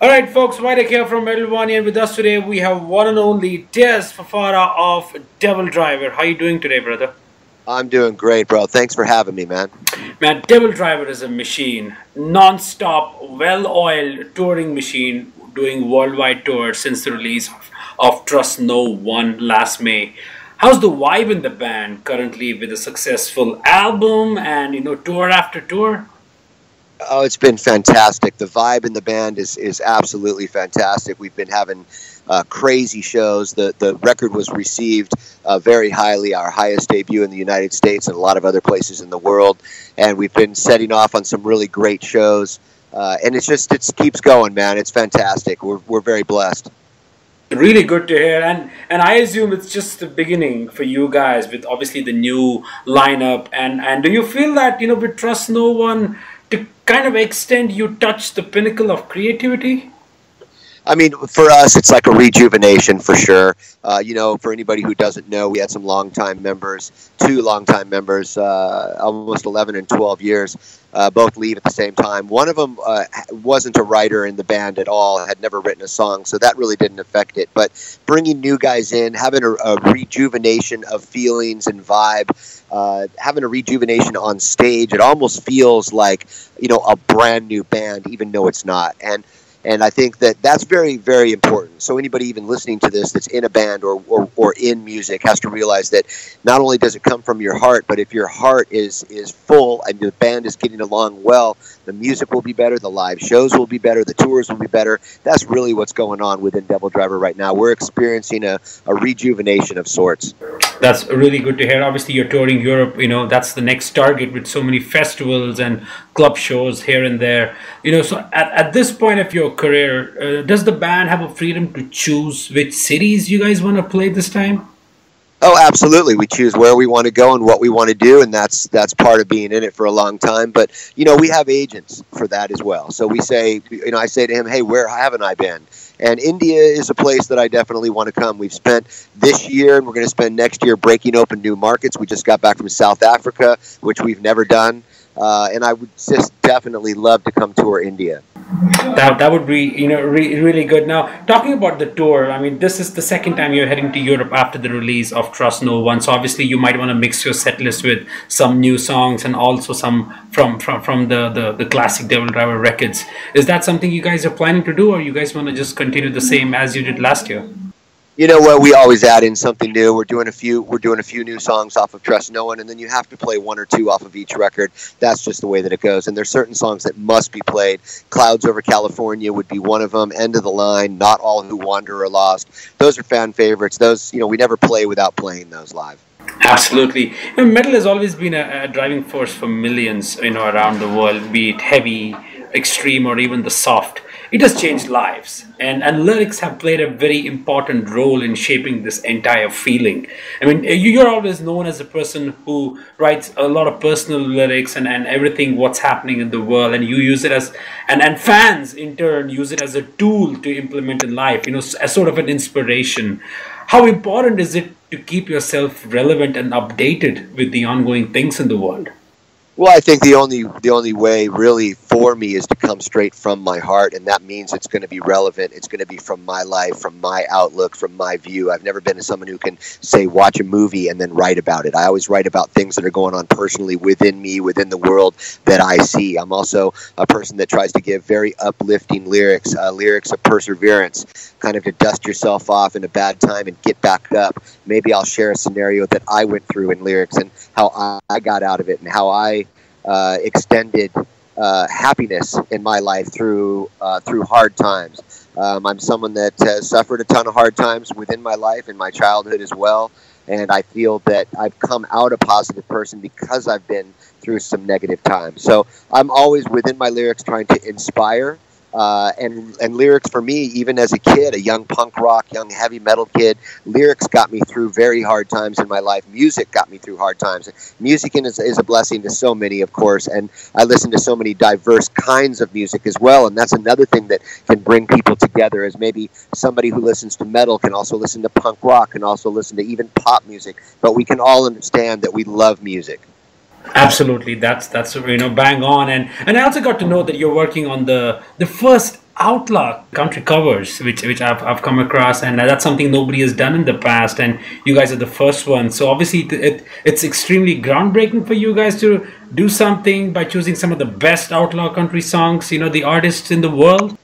All right, folks, Vitek here from Wani, and with us today we have one and only Dez Fafara of Devildriver. How you doing today, brother? I'm doing great, bro. Thanks for having me, man. Man, Devildriver is a machine, non-stop, well-oiled touring machine, doing worldwide tours since the release of Trust No One last May. How's the vibe in the band currently with a successful album and tour after tour? Oh, it's been fantastic. The vibe in the band is absolutely fantastic. We've been having crazy shows. The record was received very highly, our highest debut in the United States and a lot of other places in the world. And we've been setting off on some really great shows. And it keeps going, man. It's fantastic. We're very blessed. Really good to hear, and I assume it's just the beginning for you guys with obviously the new lineup. And do you feel that with Trust No One to kind of extend you touch the pinnacle of creativity? I mean, for us, it's like a rejuvenation for sure. For anybody who doesn't know, we had some longtime members, two longtime members, almost 11 and 12 years, both leave at the same time. One of them wasn't a writer in the band at all, had never written a song, so that really didn't affect it. But bringing new guys in, having a rejuvenation of feelings and vibe, having a rejuvenation on stage, it almost feels like, a brand new band, even though it's not. And I think that's very, very important. So anybody even listening to this that's in a band or in music has to realize that not only does it come from your heart, but if your heart is full and the band is getting along well, the music will be better, the live shows will be better, the tours will be better. That's really what's going on within Devildriver right now. We're experiencing a rejuvenation of sorts. That's really good to hear. Obviously, you're touring Europe. That's the next target with so many festivals and club shows here and there. So at this point of your career, does the band have a freedom to choose which cities you guys want to play this time? Oh, absolutely. We choose where we want to go and what we want to do, and that's part of being in it for a long time. But, we have agents for that as well. So we say, I say to him, hey, where haven't I been? And India is a place that I definitely want to come. We've spent this year, and we're going to spend next year breaking open new markets. We just got back from South Africa, which we've never done. And I would just definitely love to come tour India. That would be really good. Now, talking about the tour, I mean, this is the second time you're heading to Europe after the release of Trust No One. So obviously, you might want to mix your set list with some new songs and also some from the classic Devildriver records. Is that something you guys are planning to do, or you guys want to just continue the same as you did last year? You know what? We always add in something new. We're doing a few new songs off of Trust No One, and then you have to play one or two off of each record. That's just the way that it goes. And there's certain songs that must be played. Clouds Over California would be one of them. End of the Line, Not All Who Wander Are Lost. Those are fan favorites. Those, we never play without playing those live. Absolutely. Metal has always been a driving force for millions, around the world, be it heavy, extreme, or even the soft. It has changed lives, and lyrics have played a very important role in shaping this entire feeling. I mean, you're always known as a person who writes a lot of personal lyrics and everything what's happening in the world, and you use it as, and fans in turn use it as a tool to implement in life, as sort of an inspiration. How important is it to keep yourself relevant and updated with the ongoing things in the world? Well, I think the only way really for me is to come straight from my heart, and that means it's going to be relevant. It's going to be from my life, from my outlook, from my view. I've never been someone who can say watch a movie and then write about it. I always write about things that are going on personally within me, within the world that I see. I'm also a person that tries to give very uplifting lyrics, lyrics of perseverance, kind of to dust yourself off in a bad time and get back up. Maybe I'll share a scenario that I went through in lyrics and how I got out of it and how I extended happiness in my life through hard times. I'm someone that has suffered a ton of hard times within my life, in my childhood as well, and I feel that I've come out a positive person because I've been through some negative times. So I'm always within my lyrics trying to inspire. And lyrics for me, even as a kid, a young punk rock, young heavy metal kid, lyrics got me through very hard times in my life. Music got me through hard times. Music is a blessing to so many, of course, and I listen to so many diverse kinds of music as well, and that's another thing that can bring people together, is maybe somebody who listens to metal can also listen to punk rock, can also listen to even pop music, but we can all understand that we love music. Absolutely, that's bang on, and I also got to know that you're working on the first outlaw country covers, which I've come across, and that's something nobody has done in the past, and you guys are the first one. So obviously, it's extremely groundbreaking for you guys to do something by choosing some of the best outlaw country songs, the artists in the world.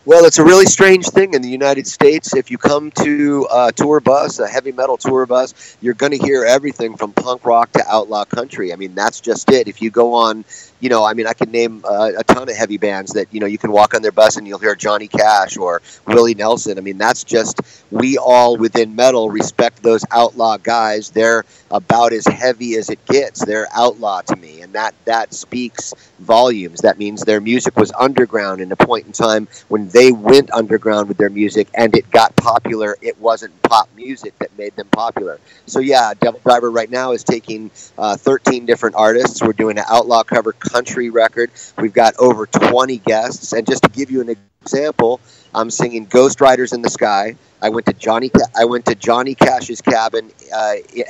Well, it's a really strange thing in the United States. If you come to a tour bus, a heavy metal tour bus, you're going to hear everything from punk rock to outlaw country. I mean, that's just it. If you go on, I can name a ton of heavy bands that, you can walk on their bus and you'll hear Johnny Cash or Willie Nelson. I mean, that's just, we all within metal respect those outlaw guys. They're about as heavy as it gets. They're outlaw to me, and that speaks volumes. That means their music was underground in a point in time when they went underground with their music and it got popular. It wasn't pop music that made them popular. So yeah, Devildriver right now is taking 13 different artists. We're doing an outlaw cover country record. We've got over 20 guests, and just to give you an example, I'm singing Ghost Riders in the Sky. I went to Johnny Cash's cabin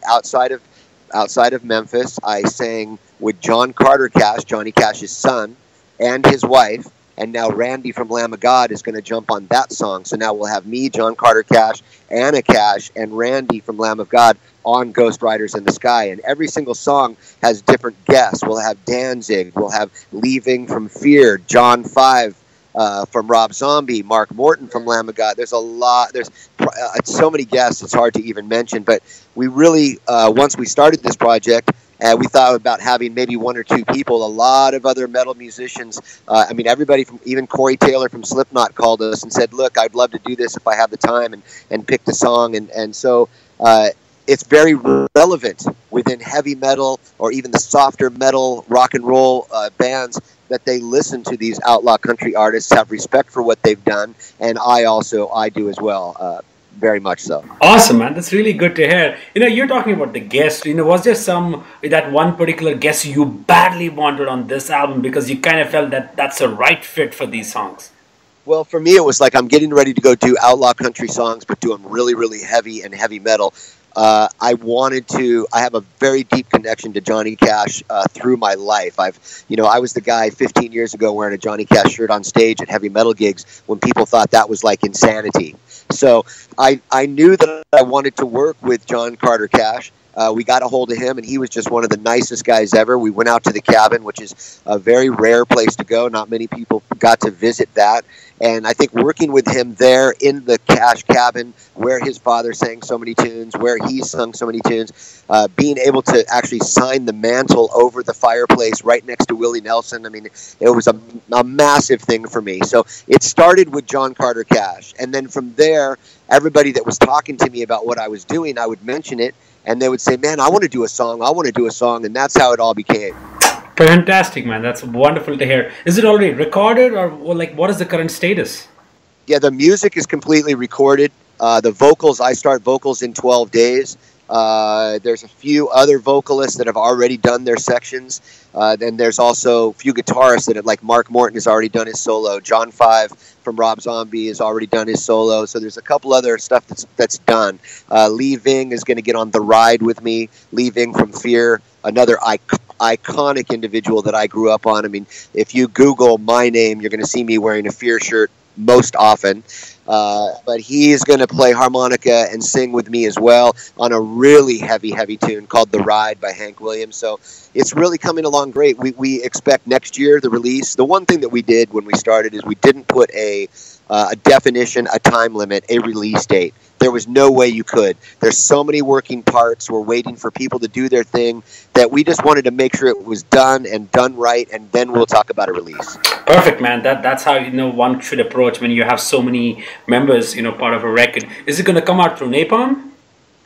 outside of Memphis. I sang with John Carter Cash, Johnny Cash's son, and his wife. And now Randy from Lamb of God is going to jump on that song. So now we'll have me, John Carter Cash, Anna Cash, and Randy from Lamb of God on Ghost Riders in the Sky. And every single song has different guests. We'll have Danzig. We'll have Leaving from Fear, John 5 from Rob Zombie, Mark Morton from Lamb of God. There's a lot. There's so many guests, it's hard to even mention. But we really, once we started this project, we thought about having maybe one or two people. A lot of other metal musicians, everybody from, even Corey Taylor from Slipknot called us and said, look, I'd love to do this if I have the time, and picked a song. And so it's very relevant within heavy metal or even the softer metal rock and roll bands, that they listen to these outlaw country artists, have respect for what they've done, and I do as well. Very much so. Awesome, man. That's really good to hear. You're talking about the guest. Was there that one particular guest you badly wanted on this album because you kind of felt that that's a right fit for these songs? Well, for me, it was like I'm getting ready to go do outlaw country songs, but do them really, really heavy and heavy metal. I have a very deep connection to Johnny Cash through my life. I was the guy 15 years ago wearing a Johnny Cash shirt on stage at heavy metal gigs when people thought that was like insanity. So I knew that I wanted to work with John Carter Cash. We got a hold of him, and he was just one of the nicest guys ever. We went out to the cabin, which is a very rare place to go. Not many people got to visit that. And I think working with him there in the Cash cabin, where his father sang so many tunes, where he sung so many tunes, being able to actually sign the mantle over the fireplace right next to Willie Nelson, it was a massive thing for me. So it started with John Carter Cash. And then from there, everybody that was talking to me about what I was doing, I would mention it, and they would say, man, I want to do a song, and that's how it all became. Fantastic, man. That's wonderful to hear. Is it already recorded, or what is the current status? Yeah, the music is completely recorded. The vocals, I start vocals in 12 days. There's a few other vocalists that have already done their sections. Then there's also a few guitarists that like Mark Morton has already done his solo. John 5 from Rob Zombie has already done his solo. So there's a couple other stuff that's done. Leaving is going to get on The Ride with me. Leaving from Fear, another iconic individual that I grew up on. If you Google my name, you're going to see me wearing a Fear shirt most often. But he is going to play harmonica and sing with me as well on a really heavy tune called The Ride by Hank Williams. So it's really coming along great. We expect next year the release. The one thing that we did when we started is we didn't put a definition, a time limit, a release date. There was no way you could. There's so many working parts. We're waiting for people to do their thing that we just wanted to make sure it was done and done right, and then we'll talk about a release. Perfect, man. That's how one should approach when you have so many members, part of a record. Is it going to come out through Napalm?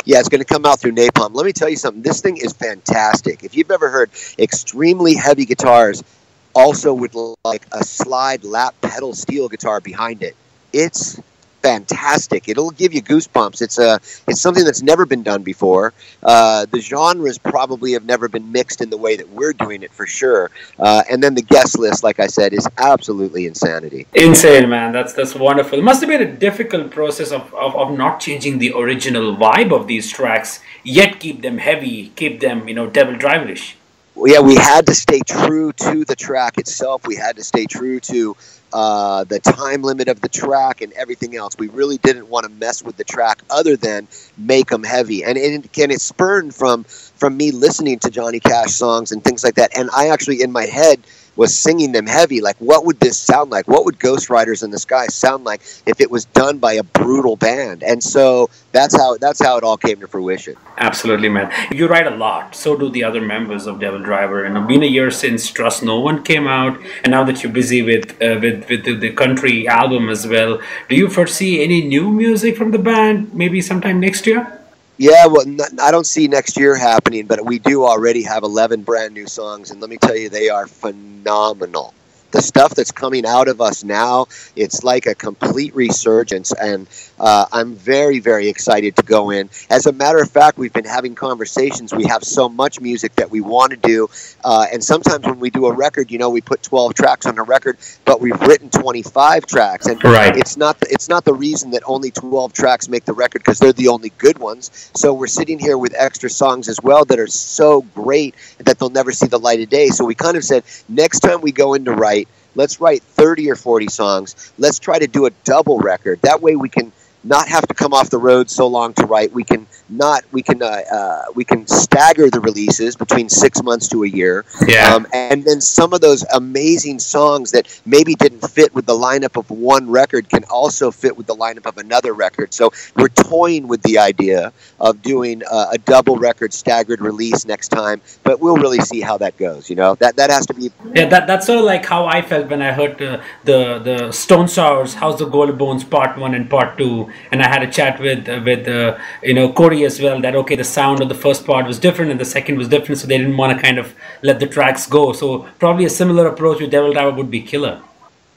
Yeah, it's going to come out through Napalm. Let me tell you something. This thing is fantastic. If you've ever heard extremely heavy guitars, also with like a slide lap pedal steel guitar behind it, it's fantastic. It'll give you goosebumps. It's something that's never been done before. The genres probably have never been mixed in the way that we're doing it, for sure. And then the guest list, like I said, is absolutely insanity. Insane, man. That's wonderful. It must have been a difficult process of not changing the original vibe of these tracks, yet keep them heavy, keep them, Devildriverish. Yeah, we had to stay true to the track itself. We had to stay true to the time limit of the track and everything else. We really didn't want to mess with the track other than make them heavy. And it spurned from me listening to Johnny Cash songs and things like that. And I actually, in my head, was singing them heavy. Like, what would this sound like? What would Ghost Riders in the Sky sound like if it was done by a brutal band? And so that's how it all came to fruition. Absolutely, man. You write a lot. So do the other members of Devildriver. And it's been a year since Trust No One came out, and now that you're busy with the country album as well, do you foresee any new music from the band maybe sometime next year? Yeah, well, I don't see next year happening, but we do already have 11 brand new songs, and let me tell you, they are phenomenal. The stuff that's coming out of us now, it's like a complete resurgence, and I'm very, very excited to go in. As a matter of fact, we've been having conversations. We have so much music that we want to do, and sometimes when we do a record, we put 12 tracks on a record, but we've written 25 tracks, and right. It's not the reason that only 12 tracks make the record because they're the only good ones. So we're sitting here with extra songs as well that are so great that they'll never see the light of day. So we kind of said, next time we go in to write, let's write 30 or 40 songs. Let's try to do a double record. That way we can not have to come off the road so long to write. We can stagger the releases between 6 months to a year. Yeah. And then some of those amazing songs that maybe didn't fit with the lineup of one record can also fit with the lineup of another record. So we're toying with the idea of doing a double record staggered release next time, but we'll really see how that goes. That has to be. Yeah, that's sort of like how I felt when I heard the Stone Sour's House of Gold Bones Part 1 and Part 2. And I had a chat with Corey as well, that okay, the sound of the first part was different and the second was different, so they didn't want to kind of let the tracks go. So probably a similar approach with Devildriver would be killer.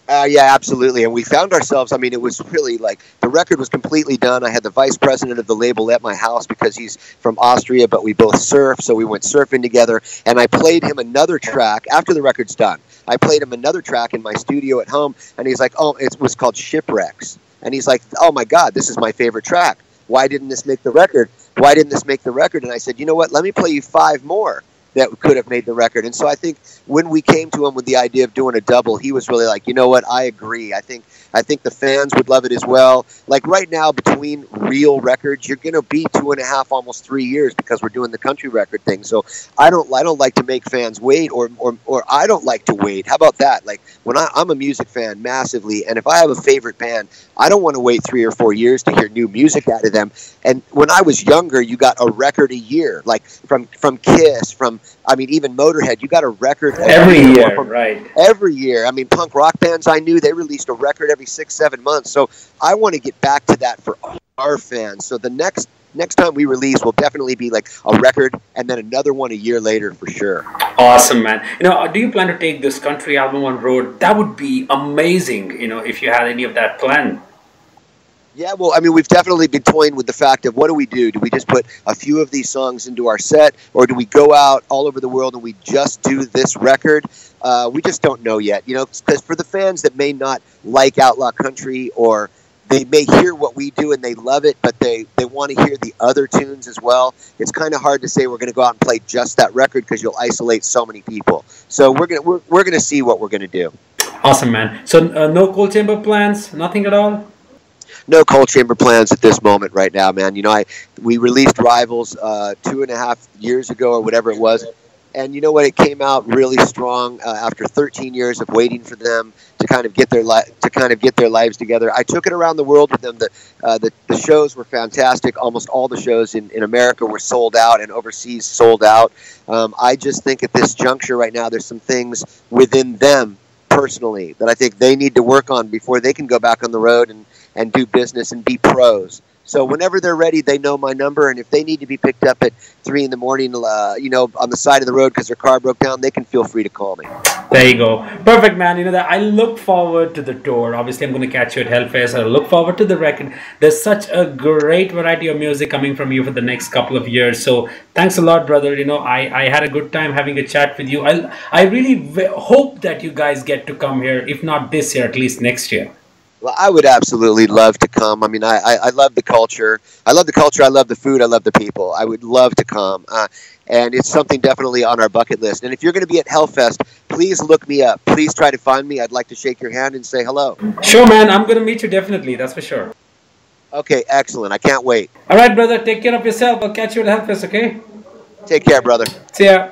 Yeah, absolutely. And we found ourselves, it was really like the record was completely done. I had the vice president of the label at my house because he's from Austria, but we both surf, so we went surfing together. And I played him another track after the record's done. I played him another track in my studio at home, and he's like, oh, it was called Shipwrecks. And he's like, oh my God, this is my favorite track. Why didn't this make the record? Why didn't this make the record? And I said, you know what? Let me play you 5 more that could have made the record. And so I think when we came to him with the idea of doing a double, he was really like, you know what? I agree. I think the fans would love it as well. Like right now, between real records, you're going to be 2.5, almost 3 years because we're doing the country record thing. So I don't like to make fans wait, or I don't like to wait. How about that? Like when I'm a music fan massively, and if I have a favorite band, I don't want to wait 3 or 4 years to hear new music out of them. And when I was younger, you got a record a year, like from Kiss, even Motorhead, you got a record every year, right? Every year. Punk rock bands I knew, they released a record every 6-7 months. So I want to get back to that for our fans. So the next time we release will definitely be like a record and then another one a year later for sure. Awesome, man. Do you plan to take this country album on road? That would be amazing, if you had any of that planned. Yeah, well, we've definitely been toying with the fact of what do we do? Do we just put a few of these songs into our set, or do we go out all over the world and we just do this record? We just don't know yet, because for the fans that may not like Outlaw Country, or they may hear what we do and they love it, but they want to hear the other tunes as well. It's kind of hard to say we're going to go out and play just that record because you'll isolate so many people. So we're gonna see what we're going to do. Awesome, man. So no Cold Chamber plans? Nothing at all? No Cold Chamber plans at this moment right now, man. We released Rivals 2.5 years ago or whatever it was, and you know what? It came out really strong after 13 years of waiting for them to kind of get their lives together. I took it around the world with them. The shows were fantastic. Almost all the shows in America were sold out, and overseas sold out. I just think at this juncture right now, there's some things within them personally that I think they need to work on before they can go back on the road and do business and be pros. So whenever they're ready, they know my number, and if they need to be picked up at 3 in the morning, on the side of the road because their car broke down, they can feel free to call me. There you go. Perfect, man. That I look forward to the tour. Obviously, I'm going to catch you at Hellfest. I look forward to the record. There's such a great variety of music coming from you for the next couple of years. So thanks a lot, brother. I had a good time having a chat with you. I really hope that you guys get to come here, if not this year, at least next year. Well, I would absolutely love to come. I mean, I love the culture. I love the culture. I love the food. I love the people. I would love to come. And it's something definitely on our bucket list. And if you're going to be at Hellfest, please look me up. Please try to find me. I'd like to shake your hand and say hello. Sure, man. I'm going to meet you definitely. That's for sure. Okay, excellent. I can't wait. All right, brother. Take care of yourself. I'll catch you at Hellfest, okay? Take care, brother. See ya.